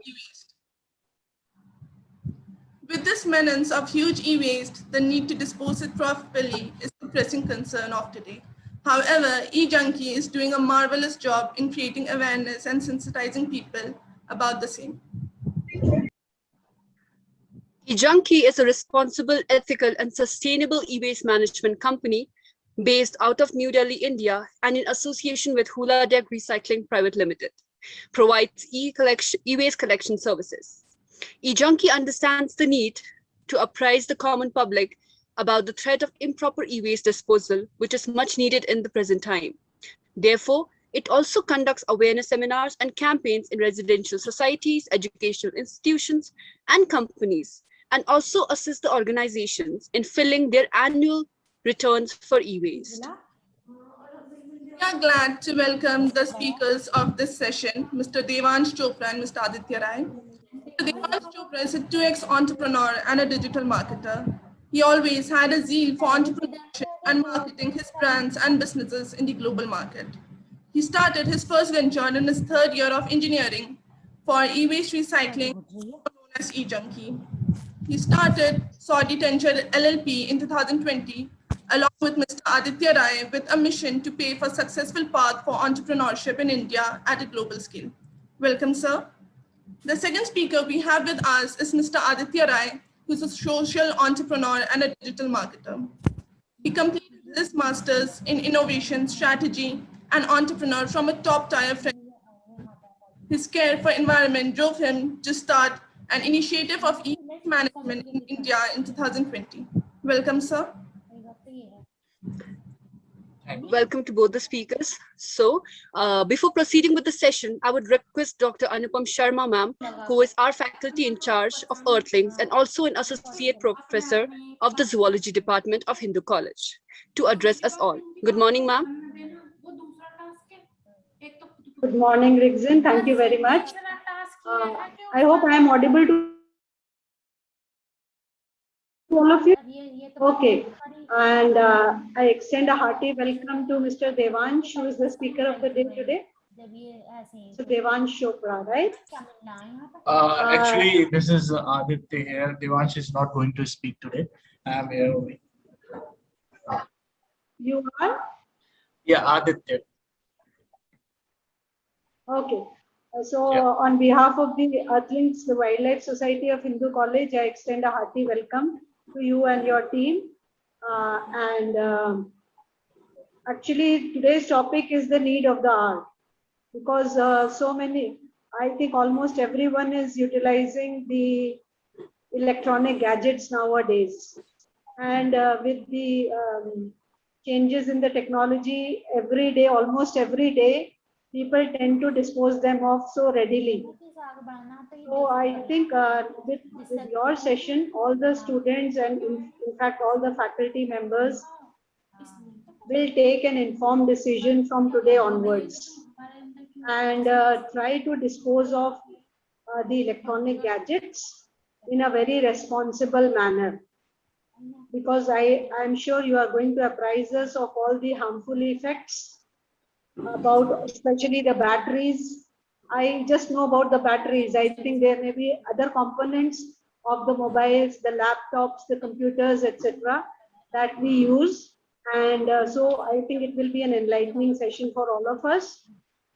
e-waste. With this menace of huge e-waste, the need to dispose it properly is the pressing concern of today. However, eJunkie is doing a marvelous job in creating awareness and sensitizing people about the same. eJunkie is a responsible, ethical, and sustainable e-waste management company based out of New Delhi, India, and in association with Hula Deck Recycling Private Limited, provides e-waste collection services. eJunkie understands the need to apprise the common public about the threat of improper e-waste disposal, which is much needed in the present time. Therefore, it also conducts awareness seminars and campaigns in residential societies, educational institutions, and companies, and also assists the organizations in filling their annual returns for e-waste. We are glad to welcome the speakers of this session, Mr. Devansh Chopra and Mr. Aditya Rai. Mr. Devansh Chopra is a 2x entrepreneur and a digital marketer. He always had a zeal for entrepreneurship and marketing his brands and businesses in the global market. He started his first venture in his third year of engineering for e-waste recycling, known as eJunkie. He started Saudi Tenture LLP in 2020, along with Mr. Aditya Rai, with a mission to pave a successful path for entrepreneurship in India at a global scale. Welcome, sir. The second speaker we have with us is Mr. Aditya Rai, who's a social entrepreneur and a digital marketer. He completed his master's in innovation, strategy, and entrepreneur from a top-tier friend. His care for environment drove him to start an initiative of e-waste management in India in 2020. Welcome, sir. Welcome to both the speakers. So, before proceeding with the session, I would request Dr. Anupam Sharma ma'am, who is our faculty in charge of Earthlings and also an associate professor of the Zoology Department of Hindu College, to address us all. Good morning, ma'am. Good morning, Rigzin. Thank you very much. I hope I am audible to all of you. Okay. And I extend a hearty welcome to Mr. Devansh, who is the speaker of the day today. So Devansh Chopra, right? Actually, this is Aditya here. Devansh is not going to speak today. I am here only. You are? Yeah, Aditya. Okay. So on behalf of the Earthlings, the Wildlife Society of Hindu College, I extend a hearty welcome to you and your team. Actually, today's topic is the need of the hour, because so many, I think almost everyone is utilizing the electronic gadgets nowadays. And with the changes in the technology every day, almost every day, people tend to dispose them off so readily. So I think with your session, all the students and in fact all the faculty members will take an informed decision from today onwards and try to dispose of the electronic gadgets in a very responsible manner. Because I am sure you are going to apprise us of all the harmful effects about especially the batteries. I just know about the batteries. I think there may be other components of the mobiles, the laptops, the computers, etc. that we use. And so I think it will be an enlightening session for all of us.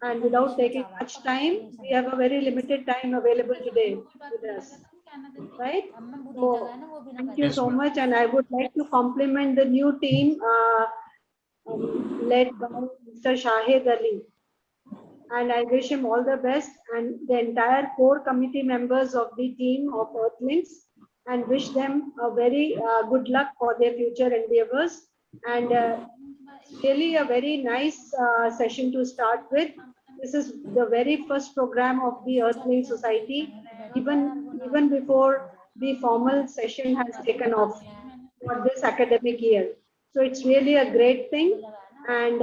And without taking much time, we have a very limited time available today with us. Right? So thank you so much. And I would like to compliment the new team led by Mr. Shahid Ali. And I wish him all the best and the entire core committee members of the team of Earthlings, and wish them a very good luck for their future endeavors. And really a very nice session to start with. This is the very first program of the Earthling Society, even before the formal session has taken off for this academic year. So it's really a great thing. And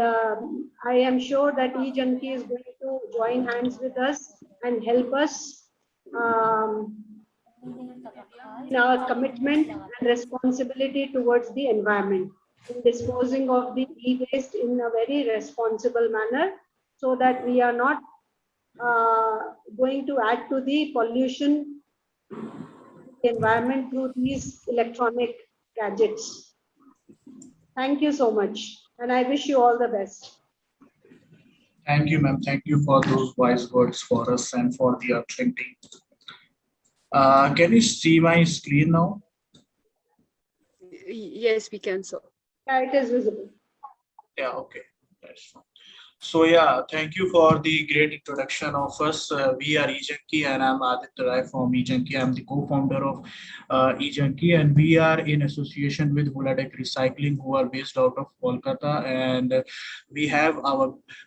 I am sure that eJunkie is going to join hands with us and help us in our commitment and responsibility towards the environment, in disposing of the e-waste in a very responsible manner, so that we are not going to add to the pollution environment through these electronic gadgets. Thank you so much, and I wish you all the best. Thank you, ma'am. Thank you for those wise words for us and for the uplifting team. Can you see my screen now? Yes, we can, sir. Yeah, it is visible. Yeah, okay. That's fine. So yeah, thank you for the great introduction of us. We are eJunkie and I'm Aditya Rai from eJunkie. I'm the co-founder of eJunkie and we are in association with Huladeck Recycling who are based out of Kolkata and we have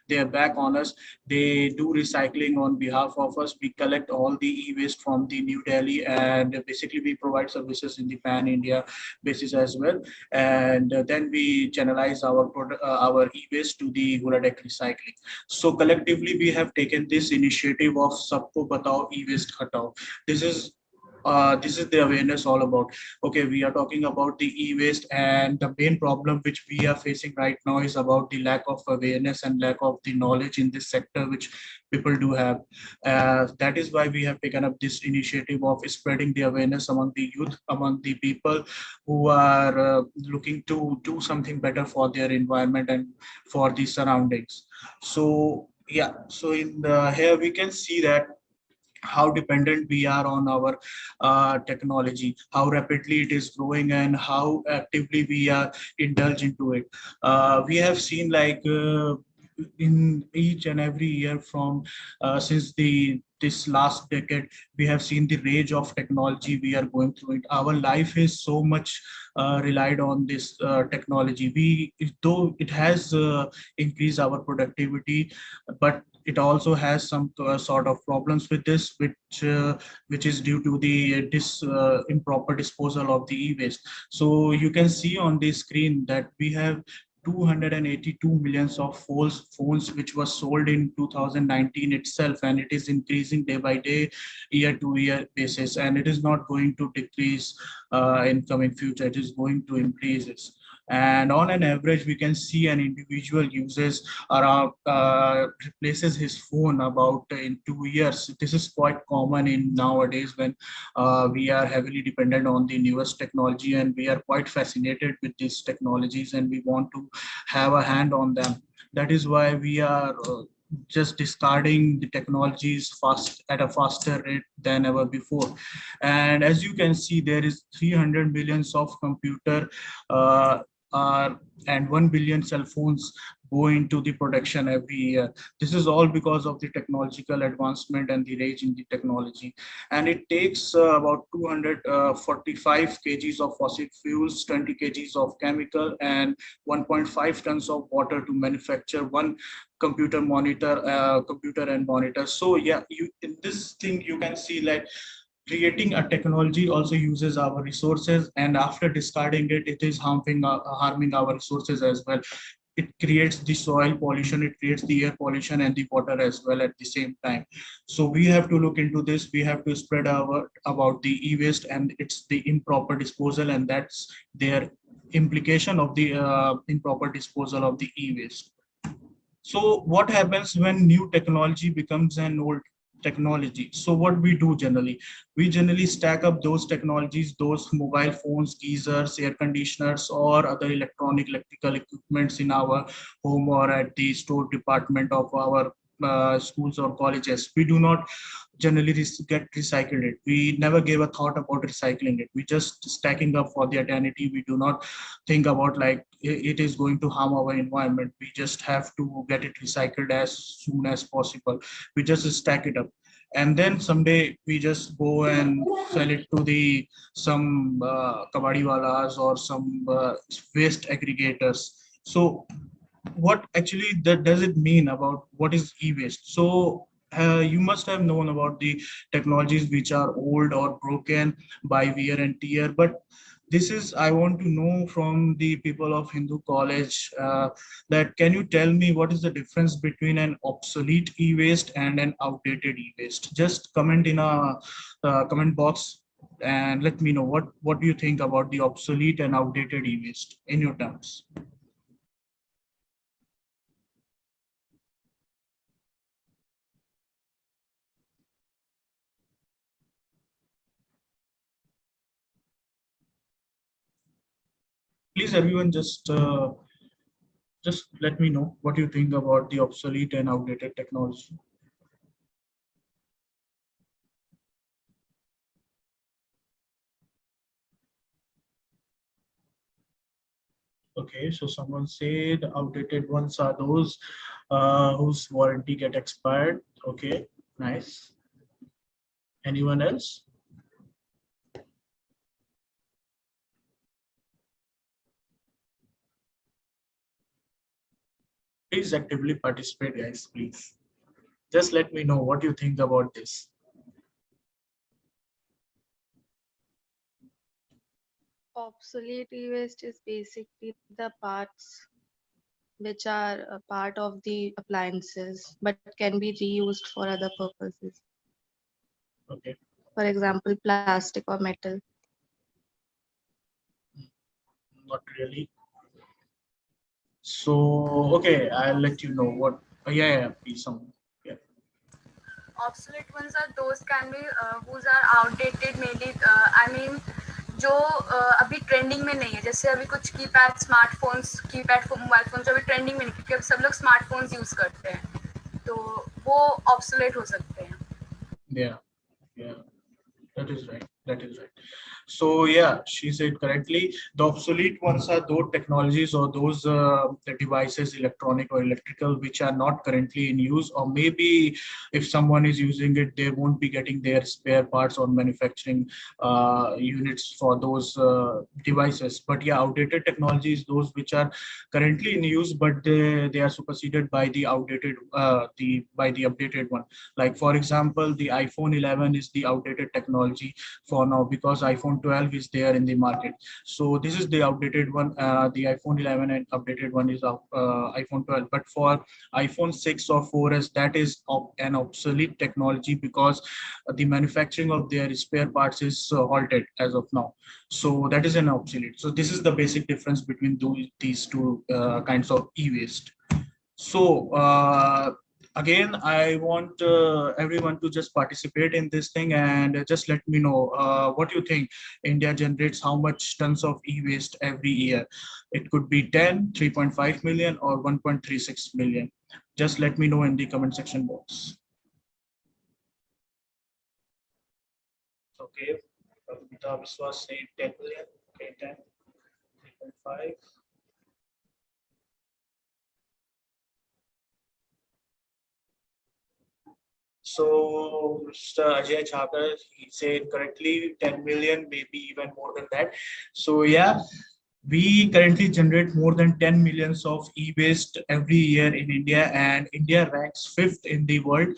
their back on us. They do recycling on behalf of us. We collect all the e-waste from the New Delhi and basically we provide services in the pan-India basis as well. And then we channelize our e-waste to the Huladeck Recycling. So collectively, we have taken this initiative of Sabko Batao E-Waste Hatao. This is the awareness all about. Okay, we are talking about the e-waste and the main problem which we are facing right now is about the lack of awareness and lack of the knowledge in this sector which people do have. That is why we have taken up this initiative of spreading the awareness among the youth, among the people who are looking to do something better for their environment and for the surroundings. So yeah, so in here we can see that how dependent we are on our technology, how rapidly it is growing and how actively we are indulge into it. We have seen like in each and every year from since this last decade, we have seen the range of technology we are going through it. Our life is so much relied on this technology. Though it has increased our productivity, but it also has some sort of problems with this, which is due to the improper disposal of the e-waste. So you can see on the screen that we have 282 millions of phones which was sold in 2019 itself, and it is increasing day by day, year to year basis, and it is not going to decrease in coming future. It is going to increase. And on an average, we can see an individual uses around replaces his phone about in 2 years. This is quite common in nowadays when we are heavily dependent on the newest technology and we are quite fascinated with these technologies and we want to have a hand on them. That is why we are just discarding the technologies at a faster rate than ever before. And as you can see, there is 300 millions of computer and 1 billion cell phones go into the production every year. This is all because of the technological advancement and the range in the technology. And it takes about 245 kgs of fossil fuels, 20 kgs of chemical, and 1.5 tons of water to manufacture one computer and monitor. So yeah, in this thing you can see like creating a technology also uses our resources, and after discarding it, it is harming our resources as well. It creates the soil pollution, it creates the air pollution and the water as well at the same time. So we have to look into this. We have to spread about the e-waste and it's the improper disposal, and that's their implication of the improper disposal of the e-waste. So what happens when new technology becomes an old technology? So what we do generally, we generally stack up those technologies, those mobile phones, geysers, air conditioners, or other electrical equipments in our home or at the store department of our schools or colleges. We do not generally get recycled it. We never gave a thought about recycling it. We just stacking up for the eternity. We do not think about like it is going to harm our environment. We just have to get it recycled as soon as possible. We just stack it up, and then someday we just go and sell it to the some kabadi walas or some waste aggregators. So what actually that does it mean about what is e-waste? So you must have known about the technologies which are old or broken by wear and tear, but this is I want to know from the people of Hindu College that can you tell me what is the difference between an obsolete e-waste and an outdated e-waste? Just comment in a comment box and let me know what do you think about the obsolete and outdated e-waste in your terms. please everyone just let me know what you think about the obsolete and outdated technology. Okay, so someone said outdated ones are those whose warranty get expired. Okay, nice. Anyone else? Please actively participate, guys, please. Just let me know what you think about this. Obsolete e-waste is basically the parts which are a part of the appliances but can be reused for other purposes. Okay. For example, plastic or metal. Not really. So, okay, I'll let you know what. Yeah, please, someone. Yeah. Obsolete ones are those can be whose are outdated maybe I mean जो अभी trending में नहीं है, जैसे अभी कुछ keypad smartphones keypad mobile phone जो अभी ट्रेंडिंग में नहीं, क्योंकि अब सब लोग स्मार्टफोन्स यूज करते हैं, तो वो ऑब्सोलेट हो सकते हैं. Yeah, that is right. That is right. So yeah, she said correctly. The obsolete ones are those technologies or those devices, electronic or electrical, which are not currently in use, or maybe if someone is using it, they won't be getting their spare parts or manufacturing units for those devices. But yeah, outdated technologies, those which are currently in use, but they are superseded by the outdated by the updated one. Like for example, the iPhone 11 is the outdated technology for now because iPhone 12 is there in the market. So this is the outdated one. The iPhone 11 and updated one is iPhone 12. But for iPhone 6 or 4S, that is an obsolete technology because the manufacturing of their spare parts is halted as of now. So that is an obsolete. So this is the basic difference between these two kinds of e-waste. So again, I want everyone to just participate in this thing and just let me know what you think. India generates how much tons of e-waste every year? It could be 10, 3.5 million or 1.36 million. Just let me know in the comment section box. Okay, Amita Viswas saying 10 million. Okay, 10, 3.5. So Mr. Ajay Chhabra, he said correctly 10 million, maybe even more than that. So yeah, we currently generate more than 10 millions of e-waste every year in India, and India ranks 5th in the world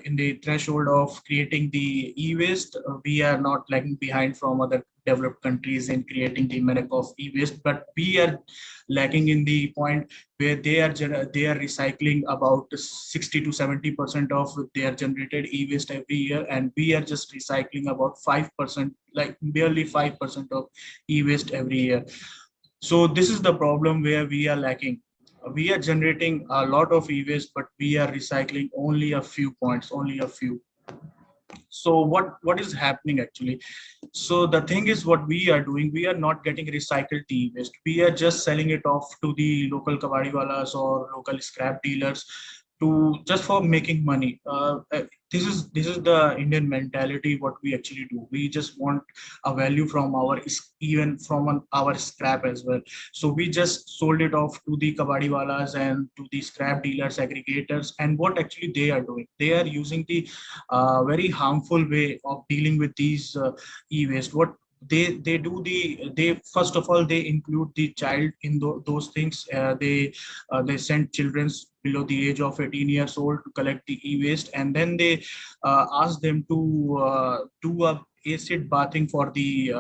in the threshold of creating the e-waste. We are not lagging behind from other developed countries in creating the amount of e-waste, but we are lagging in the point where they are recycling about 60 to 70% of their generated e-waste every year, and we are just recycling about 5%, like barely 5% of e-waste every year. So this is the problem where we are lacking. We are generating a lot of e-waste, but we are recycling only a few points, only a few. So what is happening actually? So the thing is, what we are doing, we are not getting recycled e-waste. We are just selling it off to the local kabadiwalas or local scrap dealers to just for making money. This is the Indian mentality. What we actually do, we just want a value from even from our scrap as well. So we just sold it off to the kabadiwalas and to the scrap dealers, aggregators. And what actually they are doing, they are using the very harmful way of dealing with these e-waste. What they do, they first of all they include the child in those things. They send children below the age of 18 years old to collect the e-waste, and then they ask them to do a acid bathing for the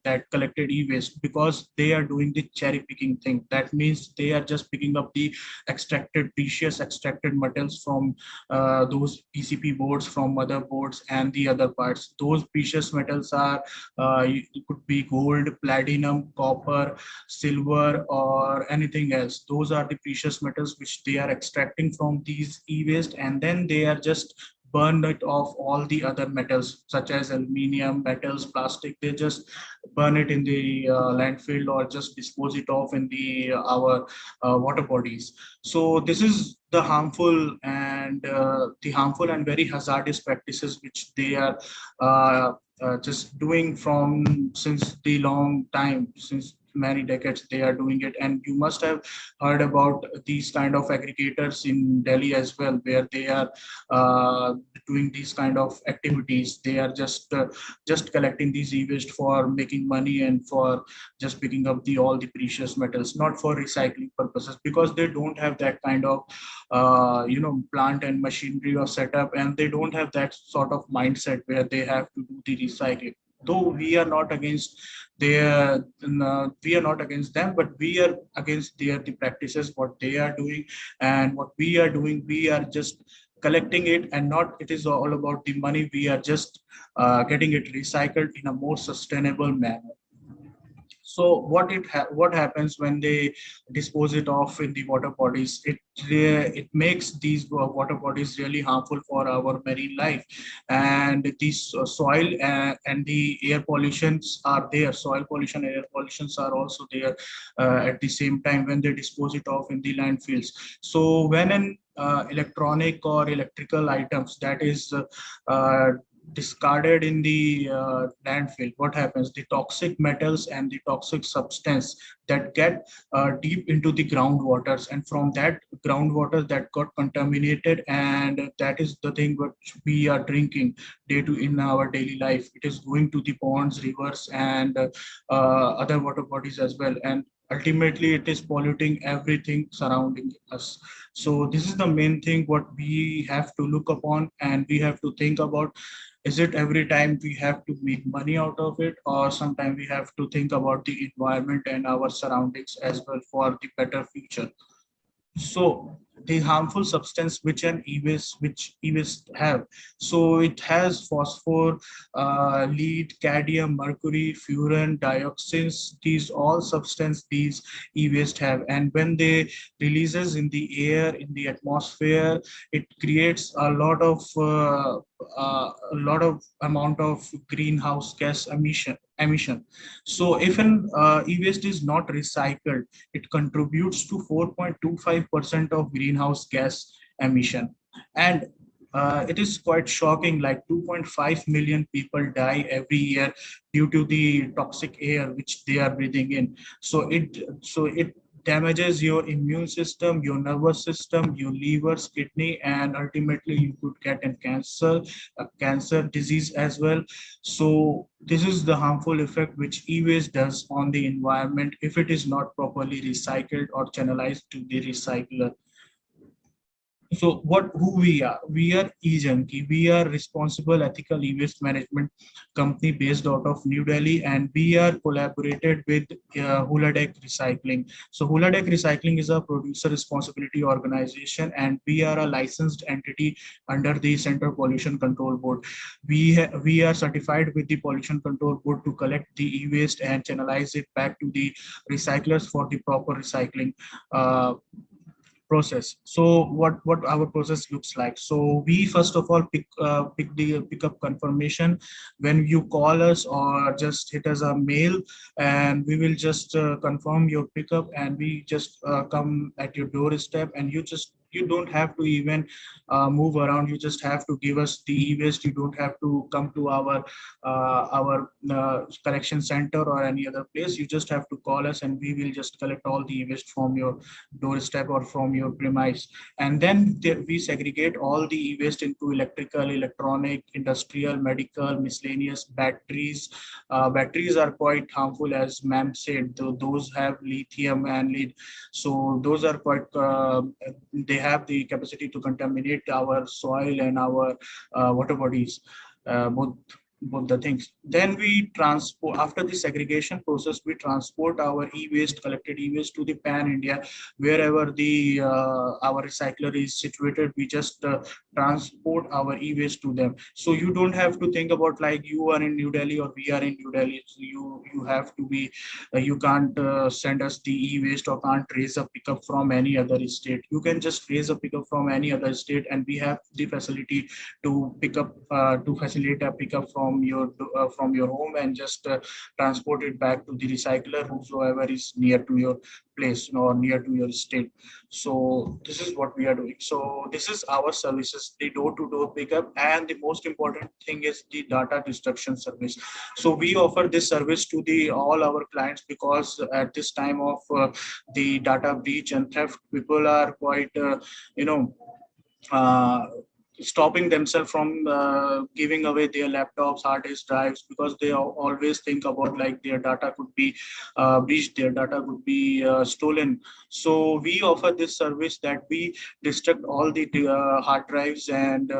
that collected e-waste, because they are doing the cherry picking thing. That means they are just picking up the precious extracted metals from those PCB boards, from motherboards and the other parts. Those precious metals are it could be gold, platinum, copper, silver, or anything else. Those are the precious metals which they are extracting from these e-waste, and then they are just burn it off all the other metals such as aluminum, metals, plastic. They just burn it in the landfill or just dispose it off in the our water bodies. So this is the harmful and very hazardous practices which they are just doing from since the long time, since many decades they are doing it. And you must have heard about these kind of aggregators in Delhi as well, where they are doing these kind of activities. They are just collecting these e-waste for making money and for just picking up the all the precious metals, not for recycling purposes, because they don't have that kind of plant and machinery or setup, and they don't have that sort of mindset where they have to do the recycling. Though we are not against we are not against them, but we are against the practices what they are doing. And what we are doing, we are just collecting it, and not it is all about the money. We are just getting it recycled in a more sustainable manner. So what happens when they dispose it off in the water bodies? It makes these water bodies really harmful for our marine life. And these soil and the air pollutions are there. Soil pollution, air pollutions are also there at the same time when they dispose it off in the landfills. So when an electronic or electrical items that is discarded in the landfill, what happens? The toxic metals and the toxic substance that get deep into the groundwaters, and from that groundwater that got contaminated, and that is the thing which we are drinking in our daily life. It is going to the ponds, rivers, and other water bodies as well, and ultimately it is polluting everything surrounding us. So this is the main thing what we have to look upon, and we have to think about. Is it every time we have to make money out of it, or sometimes we have to think about the environment and our surroundings as well for the better future? So the harmful substance which e-waste have, so it has phosphor, lead, cadmium, mercury, furan, dioxins. These all substance these e-waste have, and when they releases in the air, in the atmosphere, it creates a lot of amount of greenhouse gas emission. So if an e-waste is not recycled, it contributes to 4.25% of greenhouse gas emission. And it is quite shocking, like 2.5 million people die every year due to the toxic air which they are breathing in. So it damages your immune system, your nervous system, your livers, kidney, and ultimately you could get a cancer disease as well. So this is the harmful effect which e-waste does on the environment if it is not properly recycled or channelized to the recycler. So who we are? We are eJunkie. We are responsible ethical e-waste management company based out of New Delhi, and we are collaborated with Huladeck Recycling. So Huladeck Recycling is a producer responsibility organization, and we are a licensed entity under the Central Pollution Control Board. We are certified with the Pollution Control Board to collect the e-waste and channelize it back to the recyclers for the proper recycling process. So what our process looks like? So we first of all pick up confirmation when you call us or just hit us a mail, and we will just confirm your pickup, and we just come at your doorstep, and you don't have to even move around. You just have to give us the e-waste. You don't have to come to our collection center or any other place. You just have to call us, and we will just collect all the e-waste from your doorstep or from your premise. And then we segregate all the e-waste into electrical, electronic, industrial, medical, miscellaneous, batteries. Batteries are quite harmful, as ma'am said. Those have lithium and lead. So those are quite they have the capacity to contaminate our soil and our water bodies both. both the things. Then we transport, after the segregation process, we transport our e-waste, collected e-waste to the pan India, wherever the our recycler is situated. We just transport our e-waste to them. So you don't have to think about like you are in New Delhi or we are in New Delhi. So you have to be you can't send us the e-waste or can't raise a pickup from any other state. You can just raise a pickup from any other state, and we have the facility to pick up to facilitate a pickup from your home and just transport it back to the recycler whosoever is near to your place or near to your state. So this is what we are doing. So this is our services, the door-to-door pickup, and the most important thing is the data destruction service. So we offer this service to the all our clients because at this time of the data breach and theft, people are quite you know uh, stopping themselves from giving away their laptops, hard disk drives, because they always think about like their data could be breached, their data could be stolen. So we offer this service that we destruct all the hard drives and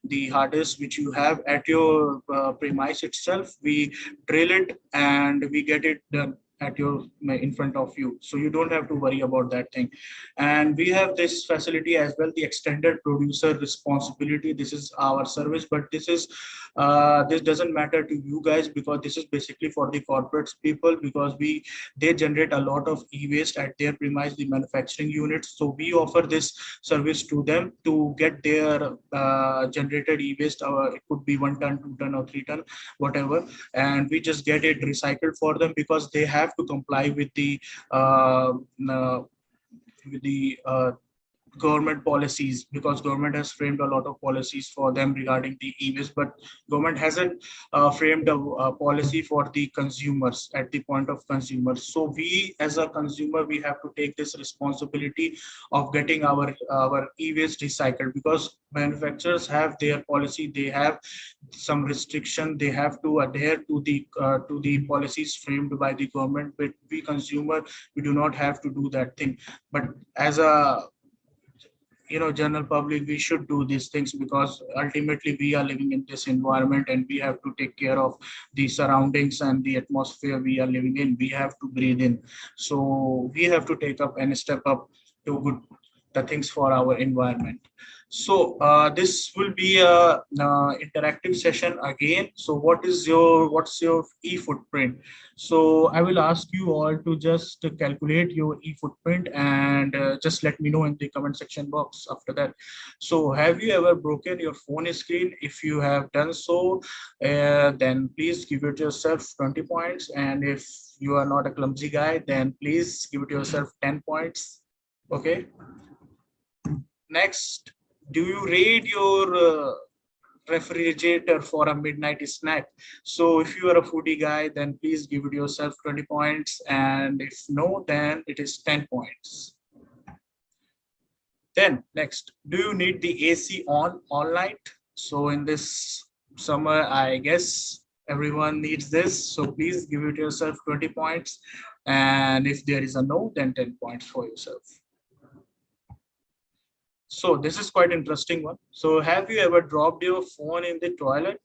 the hard disk which you have at your premise itself. We drill it and we get it done at your in front of you, so you don't have to worry about that thing. And we have this facility as well, the extended producer responsibility. This is our service, but this doesn't matter to you guys because this is basically for the corporate people, because they generate a lot of e-waste at their premise, the manufacturing units. So we offer this service to them to get their generated e-waste. It could be 1 ton, 2 ton, or 3 ton, whatever, and we just get it recycled for them because they have to comply with the government policies, because government has framed a lot of policies for them regarding the e-waste, but government hasn't framed a policy for the consumers at the point of consumers. So we as a consumer, we have to take this responsibility of getting our e-waste recycled, because manufacturers have their policy, they have some restriction, they have to adhere to the policies framed by the government, but we consumer, we do not have to do that thing. But as a general public, we should do these things because ultimately we are living in this environment and we have to take care of the surroundings and the atmosphere we are living in. We have to breathe in, so we have to take up and step up to good the things for our environment. So this will be a interactive session again. So what's your e-footprint? So I will ask you all to just calculate your e-footprint and just let me know in the comment section box after that. So have you ever broken your phone screen? If you have done so, then please give it yourself 20 points. And if you are not a clumsy guy, then please give it yourself 10 points. Okay. Next, do you raid your refrigerator for a midnight snack? So if you are a foodie guy, then please give it yourself 20 points. And if no, then it is 10 points. Then next, do you need the AC on all night? So in this summer, I guess everyone needs this. So please give it yourself 20 points. And if there is a no, then 10 points for yourself. So this is quite interesting one. So have you ever dropped your phone in the toilet?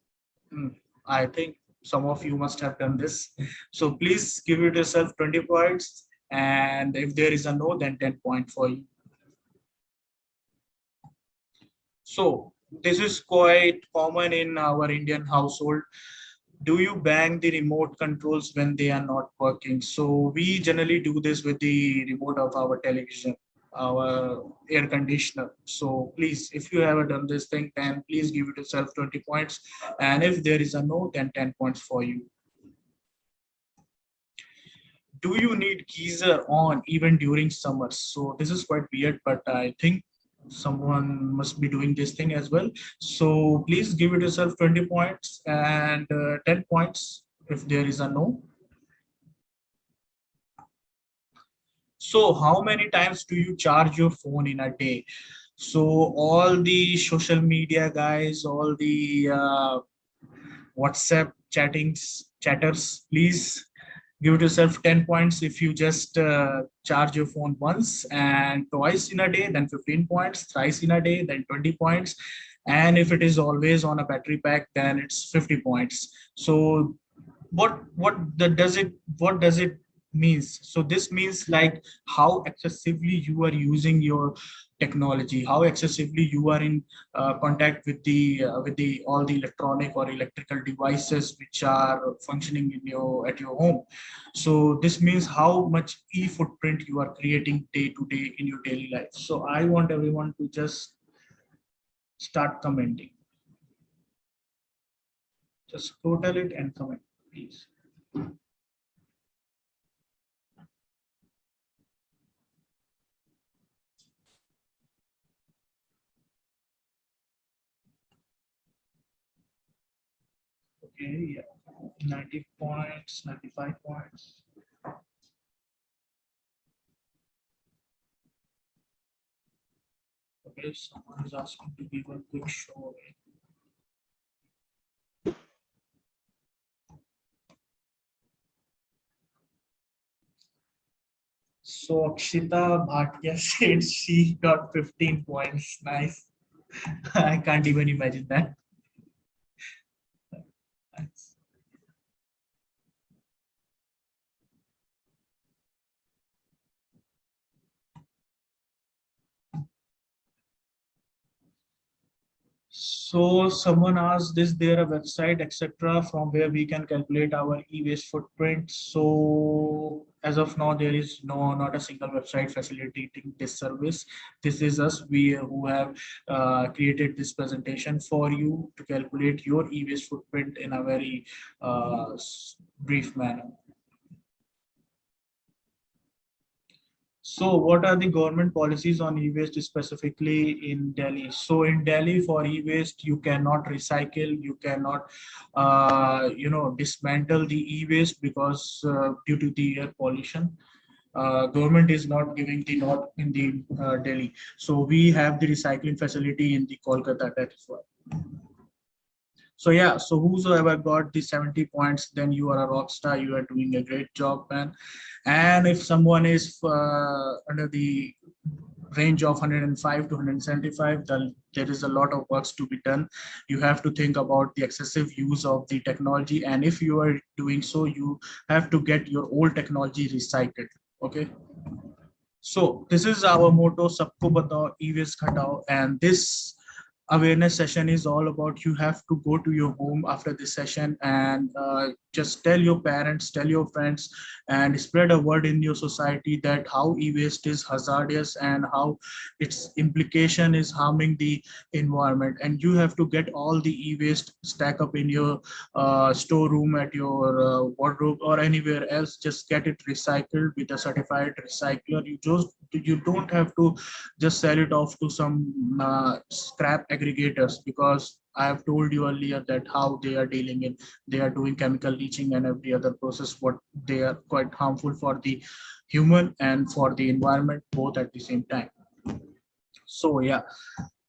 I think some of you must have done this. So please give it yourself 20 points. And if there is a no, then 10 points for you. So this is quite common in our Indian household. Do you bang the remote controls when they are not working? So we generally do this with the remote of our television, our air conditioner. So please, if you haven't done this thing, then please give it yourself 20 points. And if there is a no, then 10 points for you. Do you need geyser on even during summers? So this is quite weird, but I think someone must be doing this thing as well. So please give it yourself 20 points and 10 points if there is a no. So how many times do you charge your phone in a day? So all the social media guys, all the WhatsApp chatters, please give it yourself 10 points if you just charge your phone once, and twice in a day, then 15 points, thrice in a day, then 20 points, and if it is always on a battery pack, then it's 50 points. So what does it means? So this means like how excessively you are using your technology, how excessively you are in contact with the all the electronic or electrical devices which are functioning in your at your home. So this means how much e-footprint you are creating day to day in your daily life. So I want everyone to just start commenting. Just total it and comment, please. Okay, yeah, 90 points, 95 points. Okay, someone is asking to give a quick show. So Akshita Bhatia said she got 15 points. Nice. I can't even imagine that. So someone asked, is there a website, etc., from where we can calculate our e-waste footprint? So as of now, there is not a single website facilitating this service. This is us, we who have created this presentation for you to calculate your e-waste footprint in a very brief manner. So what are the government policies on e-waste specifically in Delhi? So in Delhi for e-waste, you cannot recycle, you cannot, dismantle the e-waste because due to the air pollution. Government is not giving the nod in the Delhi. So we have the recycling facility in the Kolkata, that is why. So yeah, so whosoever got the 70 points, then you are a rock star. You are doing a great job, man. And if someone is under the range of 105 to 175, then there is a lot of works to be done. You have to think about the excessive use of the technology, and if you are doing so, you have to get your old technology recycled. Okay. So this is our motto, Sabko Batao, E-waste Ghatao, and this awareness session is all about you have to go to your home after this session and just tell your parents, tell your friends, and spread a word in your society that how e-waste is hazardous and how its implication is harming the environment. And you have to get all the e-waste stack up in your storeroom, at your wardrobe, or anywhere else. Just get it recycled with a certified recycler. You don't have to just sell it off to some scrap aggregators, because I have told you earlier that how they are dealing in, they are doing chemical leaching and every other process, what they are quite harmful for the human and for the environment, both at the same time. So yeah,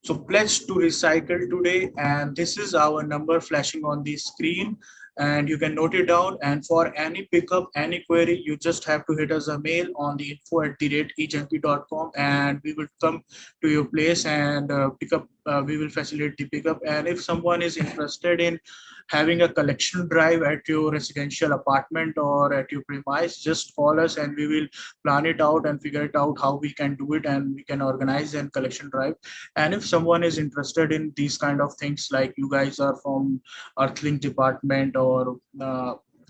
so pledge to recycle today, and this is our number flashing on the screen, and you can note it down. And for any pickup, any query, you just have to hit us a mail on the info@ejunkie.com, and we will come to your place and pick up. We will facilitate the pickup. And if someone is interested in having a collection drive at your residential apartment or at your premise, just call us and we will plan it out and figure it out how we can do it, and we can organize a collection drive. And if someone is interested in these kind of things, like you guys are from Earthlink department or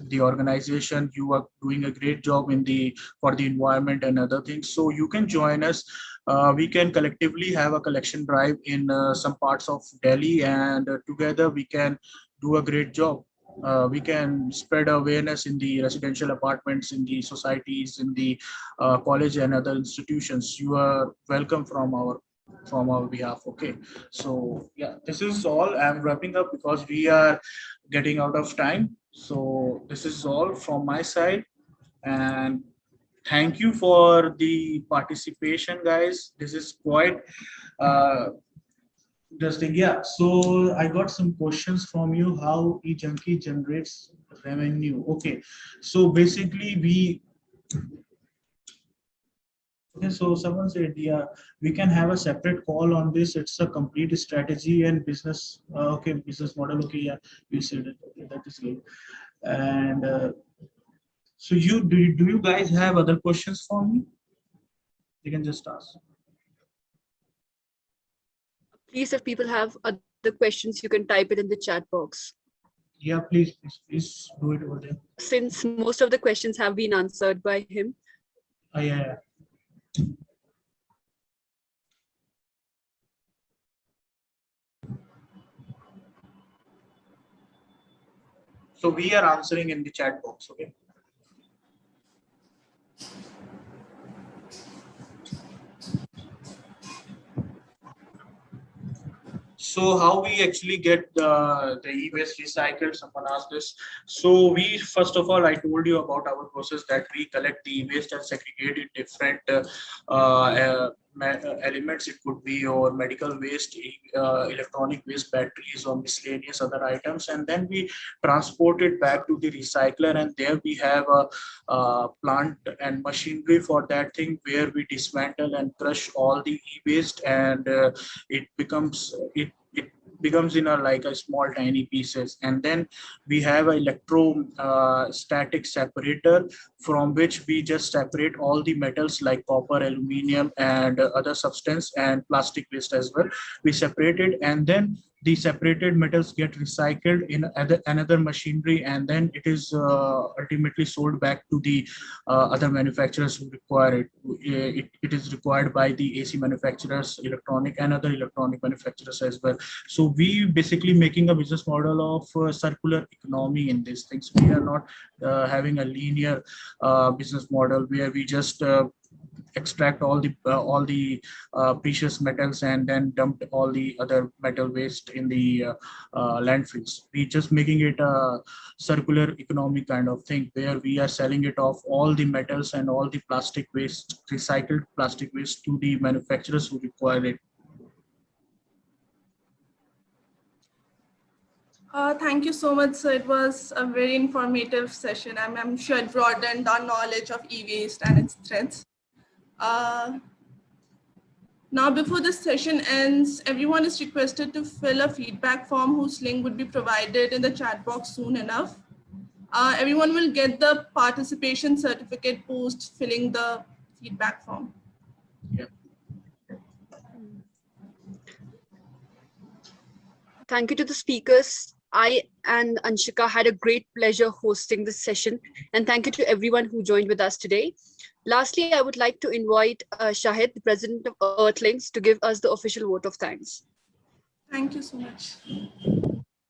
the organization, you are doing a great job in the for the environment and other things, so you can join us. We can collectively have a collection drive in some parts of Delhi, and together we can do a great job. We can spread awareness in the residential apartments, in the societies, in the college and other institutions. You are welcome from our behalf. Okay, so yeah, this is all. I'm wrapping up because we are getting out of time. So this is all from my side, and thank you for the participation, guys. This is quite interesting. Yeah, so I got some questions from you. How eJunkie generates revenue? Okay, so basically Okay, so someone said, yeah, we can have a separate call on this. It's a complete strategy and business. Okay, business model. Okay, yeah, you said it. Okay, that is good. And so do you guys have other questions for me? You can just ask. Please, if people have other questions, you can type it in the chat box. Yeah, please do it over there. Since most of the questions have been answered by him. Yeah. So we are answering in the chat box, okay? So how we actually get the e-waste recycled? Someone asked this. So we, first of all, I told you about our process that we collect the e-waste and segregate it different elements. It could be or medical waste, electronic waste, batteries, or miscellaneous other items, and then we transport it back to the recycler. And there we have a plant and machinery for that thing, where we dismantle and crush all the e-waste, and it becomes in a like a small tiny pieces. And then we have an electrostatic separator, from which we just separate all the metals like copper, aluminum, and other substance, and plastic waste as well. We separate it, and then the separated metals get recycled in another machinery, and then it is ultimately sold back to the other manufacturers who require it. It is required by the AC manufacturers, electronic, and other electronic manufacturers as well. So we basically making a business model of circular economy in these things. We are not having a linear business model where we just extract all the precious metals and then dump all the other metal waste in the landfills. We just making it a circular economy kind of thing, where we are selling it off all the metals and all the plastic waste, recycled plastic waste, to the manufacturers who require it. Thank you so much, sir. It was a very informative session. I'm sure it broadened our knowledge of e-waste and its threats. Now, before this session ends, everyone is requested to fill a feedback form whose link would be provided in the chat box soon enough. Everyone will get the participation certificate post filling the feedback form. Yeah. Thank you to the speakers. I and Anshika had a great pleasure hosting this session, and thank you to everyone who joined with us today. Lastly, I would like to invite Shahid, the president of Earthlings, to give us the official vote of thanks. Thank you so much.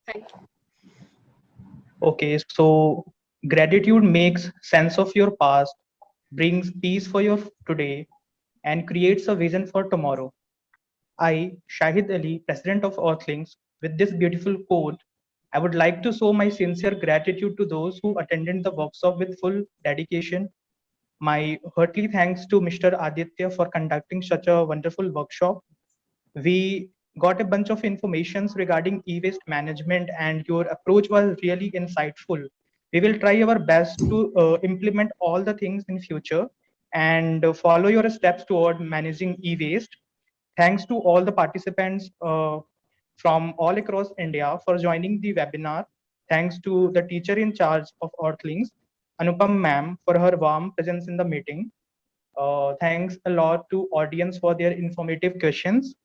Thank you. Okay, so gratitude makes sense of your past, brings peace for your today, and creates a vision for tomorrow. I, Shahid Ali, president of Earthlings, with this beautiful quote, I would like to show my sincere gratitude to those who attended the workshop with full dedication. My heartily thanks to Mr. Aditya for conducting such a wonderful workshop. We got a bunch of informations regarding e-waste management, and your approach was really insightful. We will try our best to implement all the things in future and follow your steps toward managing e-waste. Thanks to all the participants from all across India for joining the webinar. Thanks to the teacher in charge of Earthlings, Anupam ma'am, for her warm presence in the meeting. Thanks a lot to audience for their informative questions.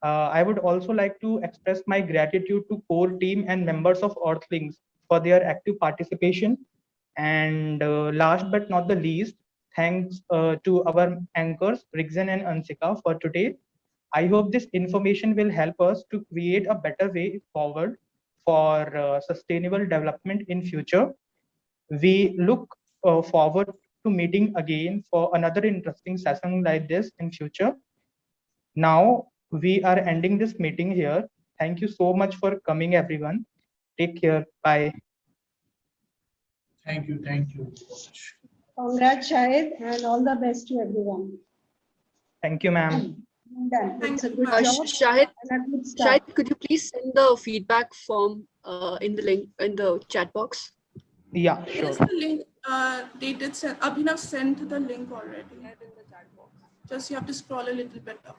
I would also like to express my gratitude to core team and members of Earthlings for their active participation. And last but not the least, thanks to our anchors, Rigzan and Ansika, for today. I hope this information will help us to create a better way forward for sustainable development in future. We look forward to meeting again for another interesting session like this in future. Now we are ending this meeting here. Thank you so much for coming, everyone. Take care. Bye. Thank you. Congrats, Shahid, and all the best to everyone. Thank you, ma'am. Done. It's a good Uh, job Shahid, and a good start. Shahid, could you please send the feedback form in the link in the chat box? Yeah, Is sure. the link dated? Abhinav sent the link already. Just you have to scroll a little bit up.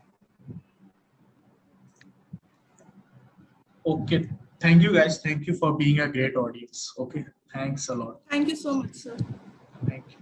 Okay. Thank you guys. Thank you for being a great audience. Okay. Thanks a lot. Thank you so much, sir. Thank you.